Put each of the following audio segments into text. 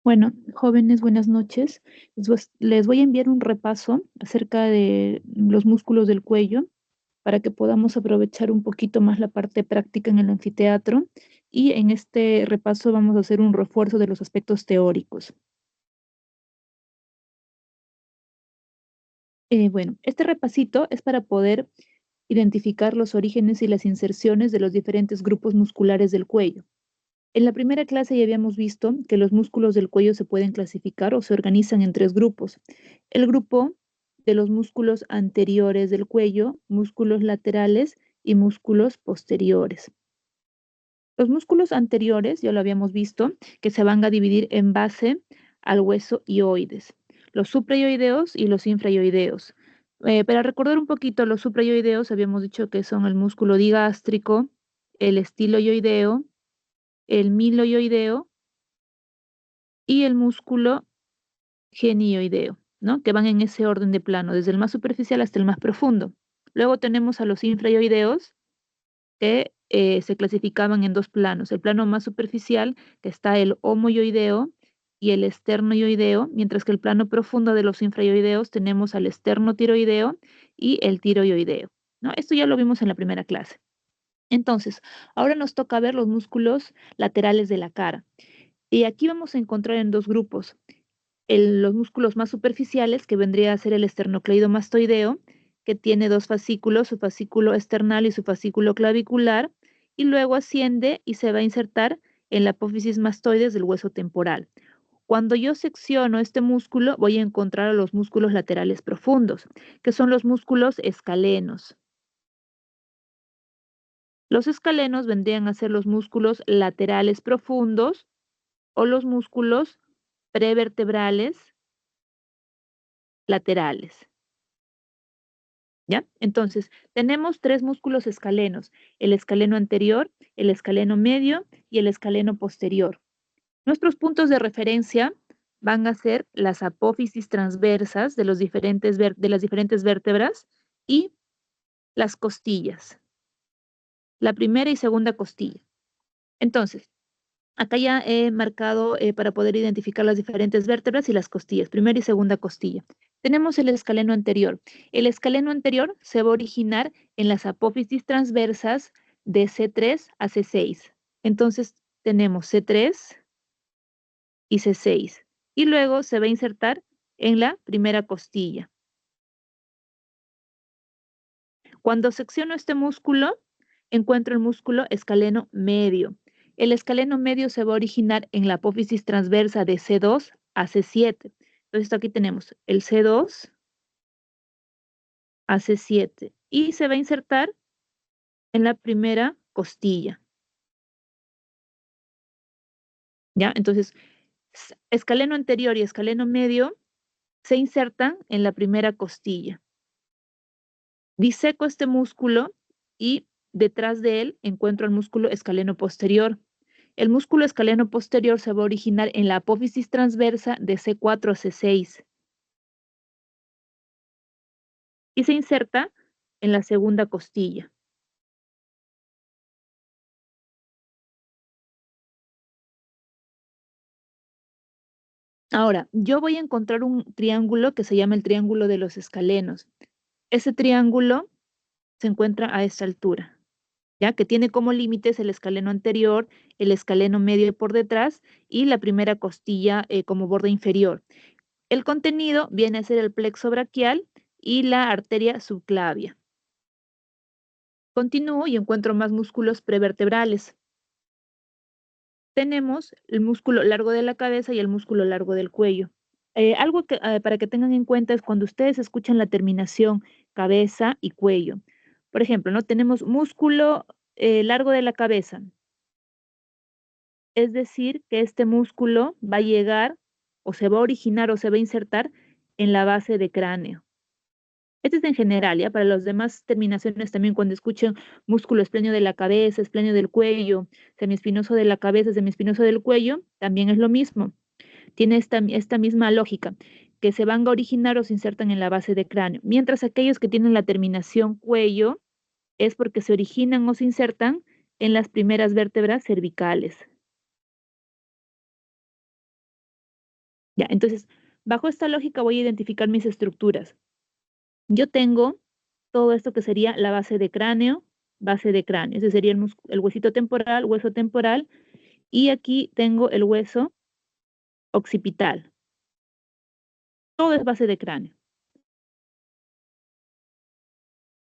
Bueno, jóvenes, buenas noches. Les voy a enviar un repaso acerca de los músculos del cuello para que podamos aprovechar un poquito más la parte práctica en el anfiteatro y en este repaso vamos a hacer un refuerzo de los aspectos teóricos. Bueno, este repasito es para poder identificar los orígenes y las inserciones de los diferentes grupos musculares del cuello. En la primera clase ya habíamos visto que los músculos del cuello se pueden clasificar o se organizan en tres grupos. El grupo de los músculos anteriores del cuello, músculos laterales y músculos posteriores. Los músculos anteriores, ya lo habíamos visto, que se van a dividir en base al hueso ioides. Los suprayoideos y los infrayoideos. Para recordar un poquito, los suprayoideos habíamos dicho que son el músculo digástrico, el estiloyoideo, el miloyoideo y el músculo genioideo, ¿no? Que van en ese orden de plano, desde el más superficial hasta el más profundo. Luego tenemos a los infrayoideos, que se clasificaban en dos planos. El plano más superficial, que está el homoyoideo y el esternoyoideo, mientras que el plano profundo de los infrayoideos tenemos al esternotiroideo y el tiroideo, ¿no? Esto ya lo vimos en la primera clase. Entonces, ahora nos toca ver los músculos laterales de la cara. Y aquí vamos a encontrar en dos grupos. Los músculos más superficiales, que vendría a ser el esternocleidomastoideo, que tiene dos fascículos, su fascículo esternal y su fascículo clavicular, y luego asciende y se va a insertar en la apófisis mastoides del hueso temporal. Cuando yo secciono este músculo, voy a encontrar a los músculos laterales profundos, que son los músculos escalenos. Los escalenos vendrían a ser los músculos laterales profundos o los músculos prevertebrales laterales. ¿Ya? Entonces, tenemos tres músculos escalenos, el escaleno anterior, el escaleno medio y el escaleno posterior. Nuestros puntos de referencia van a ser las apófisis transversas de las diferentes vértebras y las costillas, la primera y segunda costilla. Entonces, acá ya he marcado para poder identificar las diferentes vértebras y las costillas, primera y segunda costilla. Tenemos el escaleno anterior. El escaleno anterior se va a originar en las apófisis transversas de C3 a C6. Entonces tenemos C3 y C6. Y luego se va a insertar en la primera costilla. Cuando secciono este músculo, encuentro el músculo escaleno medio. El escaleno medio se va a originar en la apófisis transversa de C2 a C7. Entonces aquí tenemos el C2 a C7 y se va a insertar en la primera costilla. ¿Ya? Entonces, escaleno anterior y escaleno medio se insertan en la primera costilla. Diseco este músculo y detrás de él encuentro el músculo escaleno posterior. El músculo escaleno posterior se va a originar en la apófisis transversa de C4 a C6 y se inserta en la segunda costilla. Ahora, yo voy a encontrar un triángulo que se llama el triángulo de los escalenos. Ese triángulo se encuentra a esta altura, ¿ya? Que tiene como límites el escaleno anterior, el escaleno medio por detrás y la primera costilla como borde inferior. El contenido viene a ser el plexo braquial y la arteria subclavia. Continúo y encuentro más músculos prevertebrales. Tenemos el músculo largo de la cabeza y el músculo largo del cuello. Algo que, para que tengan en cuenta es cuando ustedes escuchan la terminación cabeza y cuello. Por ejemplo, ¿no? Tenemos músculo largo de la cabeza. Es decir, que este músculo va a llegar o se va a originar o se va a insertar en la base de cráneo. Este es en general, ¿ya? Para las demás terminaciones también cuando escuchen músculo esplenio de la cabeza, esplenio del cuello, semiespinoso de la cabeza, semiespinoso del cuello, también es lo mismo. Tiene esta misma lógica, que se van a originar o se insertan en la base de cráneo. Mientras aquellos que tienen la terminación cuello es porque se originan o se insertan en las primeras vértebras cervicales. Ya, entonces, bajo esta lógica voy a identificar mis estructuras. Yo tengo todo esto que sería la base de cráneo, ese sería el huesito temporal, hueso temporal, y aquí tengo el hueso occipital. Todo es base de cráneo.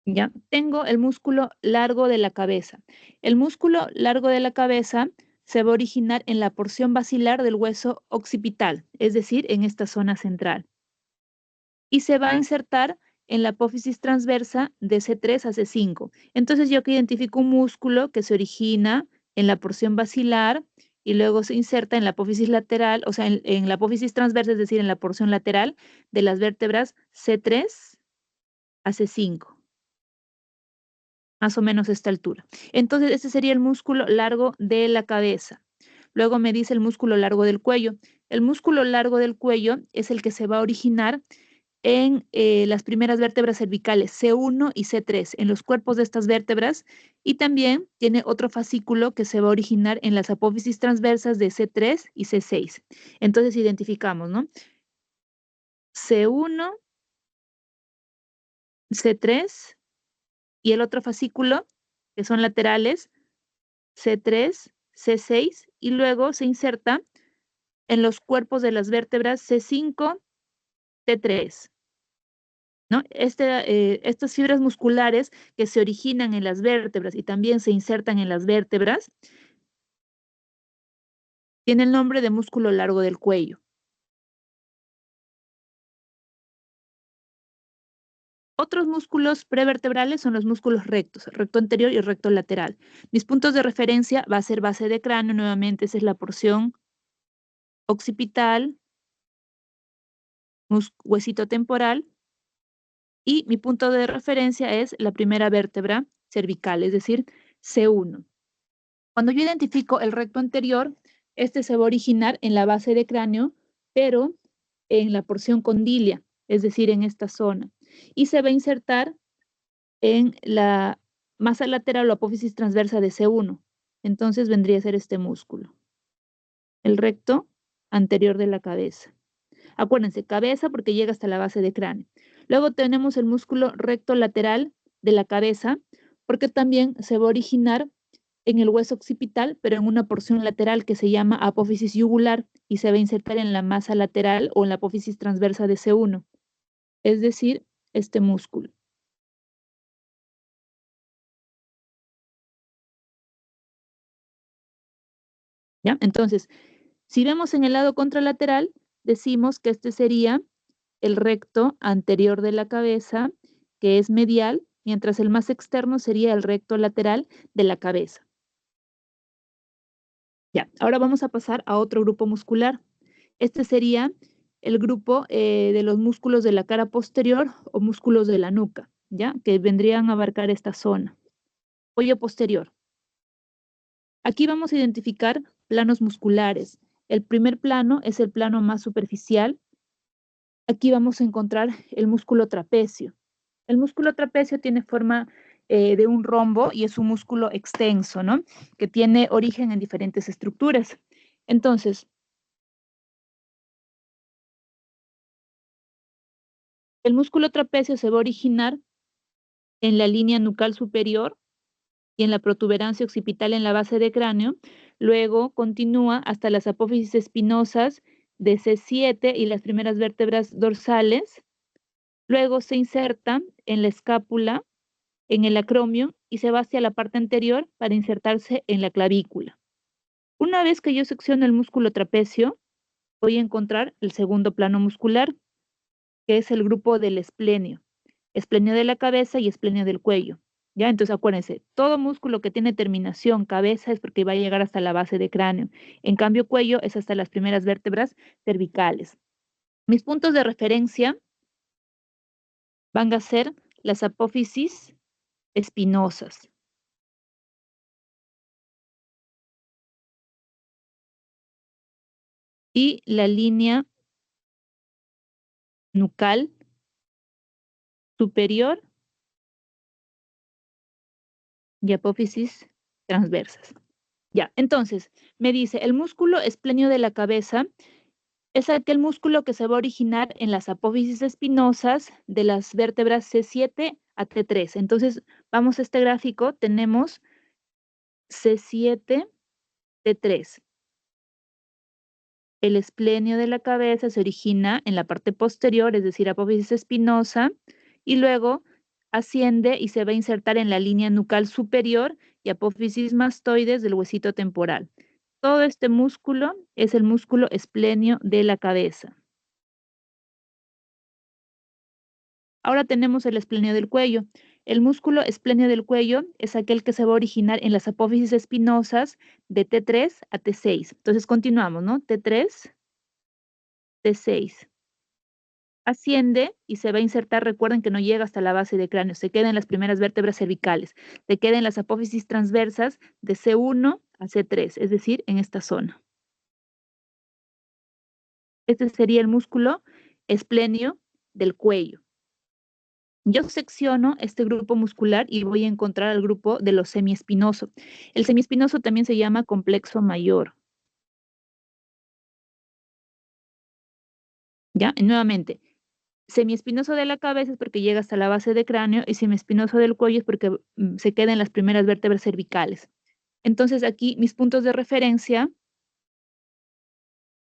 ¿Ya? Tengo el músculo largo de la cabeza. El músculo largo de la cabeza se va a originar en la porción basilar del hueso occipital, es decir, en esta zona central. Y se va a insertar en la apófisis transversa de C3 a C5. Entonces yo aquí identifico un músculo que se origina en la porción basilar y luego se inserta en la apófisis lateral, o sea, en la apófisis transversa, es decir, en la porción lateral de las vértebras C3 a C5. Más o menos esta altura. Entonces, este sería el músculo largo de la cabeza. Luego me dice el músculo largo del cuello. El músculo largo del cuello es el que se va a originar en las primeras vértebras cervicales C1 y C3, en los cuerpos de estas vértebras, y también tiene otro fascículo que se va a originar en las apófisis transversas de C3 y C6. Entonces identificamos, ¿no? C1, C3 y el otro fascículo, que son laterales, C3, C6, y luego se inserta en los cuerpos de las vértebras C5, T3. ¿No? Estas fibras musculares que se originan en las vértebras y también se insertan en las vértebras, tienen el nombre de músculo largo del cuello. Otros músculos prevertebrales son los músculos rectos, recto anterior y recto lateral. Mis puntos de referencia va a ser base de cráneo, nuevamente esa es la porción occipital, huesito temporal, y mi punto de referencia es la primera vértebra cervical, es decir, C1. Cuando yo identifico el recto anterior, este se va a originar en la base de cráneo, pero en la porción condilia, es decir, en esta zona, y se va a insertar en la masa lateral o apófisis transversa de C1. Entonces vendría a ser este músculo, el recto anterior de la cabeza. Acuérdense, cabeza porque llega hasta la base de cráneo. Luego tenemos el músculo recto lateral de la cabeza, porque también se va a originar en el hueso occipital, pero en una porción lateral que se llama apófisis yugular y se va a insertar en la masa lateral o en la apófisis transversa de C1, es decir, este músculo. ¿Ya? Entonces, si vemos en el lado contralateral, decimos que este sería el recto anterior de la cabeza, que es medial, mientras el más externo sería el recto lateral de la cabeza. Ya, ahora vamos a pasar a otro grupo muscular. Este sería el grupo de los músculos de la cara posterior o músculos de la nuca, ¿ya? Que vendrían a abarcar esta zona. Cuello posterior. Aquí vamos a identificar planos musculares. El primer plano es el plano más superficial. Aquí vamos a encontrar el músculo trapecio. El músculo trapecio tiene forma de un rombo y es un músculo extenso, ¿no? Que tiene origen en diferentes estructuras. Entonces, el músculo trapecio se va a originar en la línea nucal superior y en la protuberancia occipital en la base de cráneo. Luego continúa hasta las apófisis espinosas de C7 y las primeras vértebras dorsales. Luego se inserta en la escápula, en el acromio y se va hacia la parte anterior para insertarse en la clavícula. Una vez que yo secciono el músculo trapecio, voy a encontrar el segundo plano muscular, que es el grupo del esplenio de la cabeza y esplenio del cuello. ¿Ya? Entonces acuérdense, todo músculo que tiene terminación cabeza es porque va a llegar hasta la base de cráneo. En cambio, cuello es hasta las primeras vértebras cervicales. Mis puntos de referencia van a ser las apófisis espinosas. Y la línea nucal superior y apófisis transversas. Ya, entonces, me dice, el músculo esplenio de la cabeza Es aquel músculo que se va a originar en las apófisis espinosas de las vértebras C7 a T3. Entonces, vamos a este gráfico, tenemos C7, T3. El esplenio de la cabeza se origina en la parte posterior, es decir, apófisis espinosa, y luego asciende y se va a insertar en la línea nucal superior y apófisis mastoides del huesito temporal. Todo este músculo es el músculo esplenio de la cabeza. Ahora tenemos el esplenio del cuello. El músculo esplenio del cuello es aquel que se va a originar en las apófisis espinosas de T3 a T6. Entonces continuamos, ¿no? T3, T6. Asciende y se va a insertar, recuerden que no llega hasta la base del cráneo, se queda en las primeras vértebras cervicales, se queda en las apófisis transversas de C1 a C3, es decir, en esta zona. Este sería el músculo esplenio del cuello. Yo secciono este grupo muscular y voy a encontrar al grupo de los semiespinosos. El semiespinoso también se llama complexo mayor. ¿Ya? Nuevamente, semiespinoso de la cabeza es porque llega hasta la base del cráneo y semiespinoso del cuello es porque se queda en las primeras vértebras cervicales. Entonces aquí mis puntos de referencia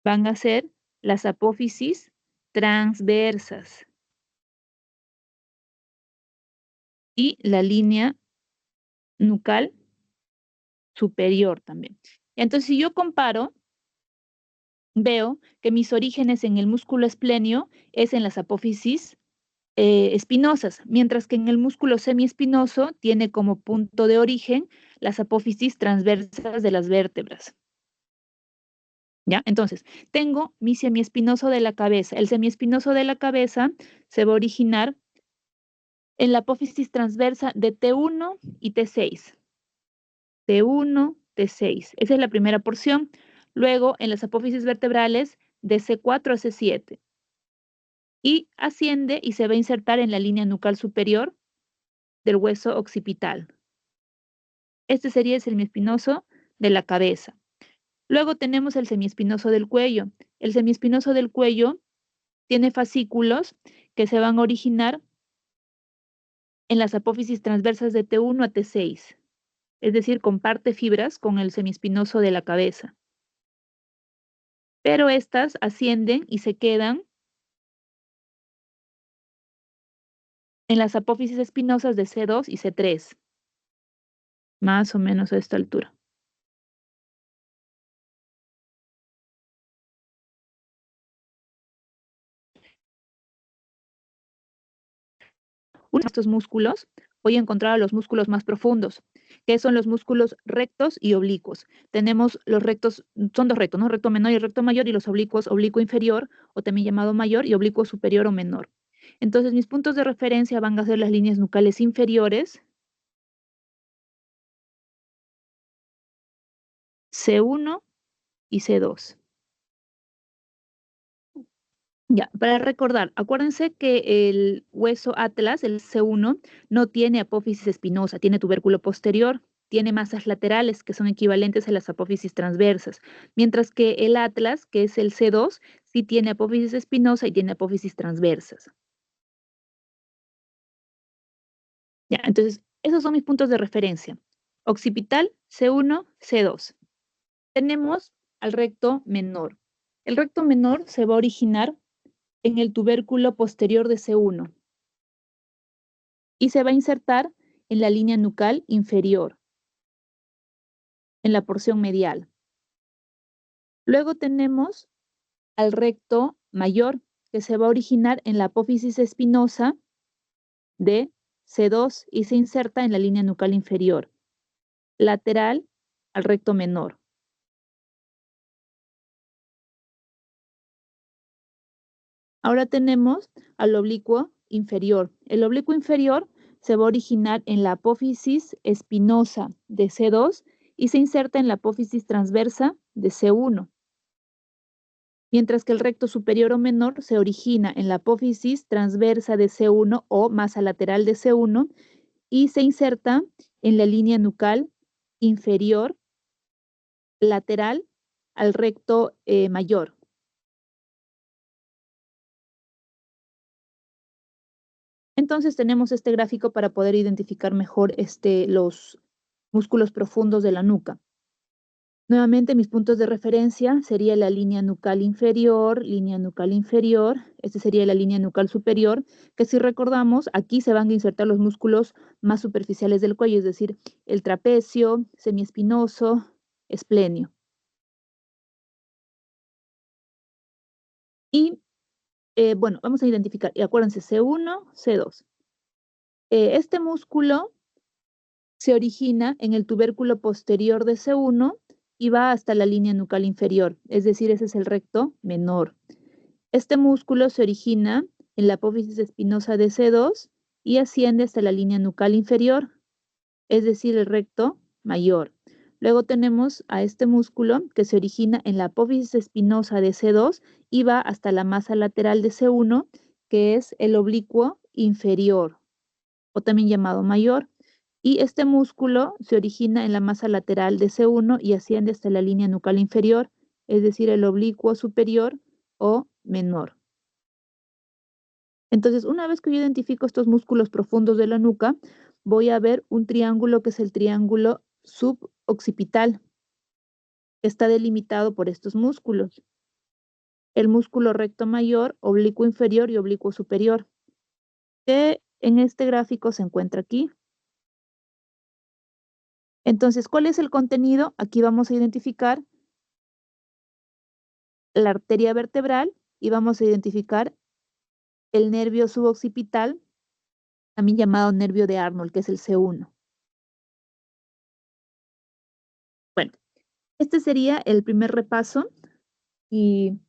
van a ser las apófisis transversas y la línea nucal superior también. Entonces, si yo comparo, veo que mis orígenes en el músculo esplenio es en las apófisis espinosas, mientras que en el músculo semiespinoso tiene como punto de origen las apófisis transversas de las vértebras. ¿Ya? Entonces, tengo mi semiespinoso de la cabeza. El semiespinoso de la cabeza se va a originar en la apófisis transversa de T1 y T6. T1, T6. Esa es la primera porción. Luego, en las apófisis vertebrales de C4 a C7. Y asciende y se va a insertar en la línea nucal superior del hueso occipital. Este sería el semiespinoso de la cabeza. Luego tenemos el semiespinoso del cuello. El semiespinoso del cuello tiene fascículos que se van a originar en las apófisis transversas de T1 a T6, es decir, comparte fibras con el semiespinoso de la cabeza. Pero estas ascienden y se quedan en las apófisis espinosas de C2 y C3, más o menos a esta altura. Uno de estos músculos, voy a encontrar a los músculos más profundos, que son los músculos rectos y oblicuos. Tenemos los rectos, son dos rectos, ¿no? Recto menor y recto mayor, y los oblicuos, oblicuo inferior, o también llamado mayor, y oblicuo superior o menor. Entonces, mis puntos de referencia van a ser las líneas nucales inferiores, C1 y C2. Ya, para recordar, acuérdense que el hueso atlas, el C1, no tiene apófisis espinosa, tiene tubérculo posterior, tiene masas laterales que son equivalentes a las apófisis transversas, mientras que el atlas, que es el C2, sí tiene apófisis espinosa y tiene apófisis transversas. Ya, entonces, esos son mis puntos de referencia. Occipital, C1, C2. Tenemos al recto menor. El recto menor se va a originar en el tubérculo posterior de C1 y se va a insertar en la línea nucal inferior, en la porción medial. Luego tenemos al recto mayor, que se va a originar en la apófisis espinosa de C2 y se inserta en la línea nucal inferior, lateral al recto menor. Ahora tenemos al oblicuo inferior. El oblicuo inferior se va a originar en la apófisis espinosa de C2 y se inserta en la apófisis transversa de C1, mientras que el recto superior o menor se origina en la apófisis transversa de C1 o masa lateral de C1 y se inserta en la línea nucal inferior lateral al recto mayor. entonces tenemos este gráfico para poder identificar mejor los músculos profundos de la nuca. Nuevamente, mis puntos de referencia sería la línea nucal inferior, esta sería la línea nucal superior, que si recordamos, aquí se van a insertar los músculos más superficiales del cuello, es decir, el trapecio, semiespinoso, esplenio. Y bueno, vamos a identificar, y acuérdense, C1, C2. Este músculo se origina en el tubérculo posterior de C1 y va hasta la línea nucal inferior, es decir, ese es el recto menor. Este músculo se origina en la apófisis espinosa de C2 y asciende hasta la línea nucal inferior, es decir, el recto mayor. Luego tenemos a este músculo que se origina en la apófisis espinosa de C2 y va hasta la masa lateral de C1, que es el oblicuo inferior, o también llamado mayor. Y este músculo se origina en la masa lateral de C1 y asciende hasta la línea nucal inferior, es decir, el oblicuo superior o menor. Entonces, una vez que yo identifico estos músculos profundos de la nuca, voy a ver un triángulo que es el triángulo suboccipital. Está delimitado por estos músculos. El músculo recto mayor, oblicuo inferior y oblicuo superior, que en este gráfico se encuentra aquí. Entonces, ¿cuál es el contenido? Aquí vamos a identificar la arteria vertebral y vamos a identificar el nervio suboccipital, también llamado nervio de Arnold, que es el C1. Bueno, este sería el primer repaso y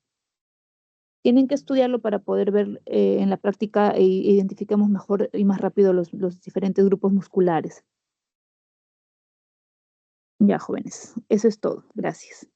tienen que estudiarlo para poder ver en la práctica e identifiquemos mejor y más rápido los diferentes grupos musculares. Ya, jóvenes, eso es todo. Gracias.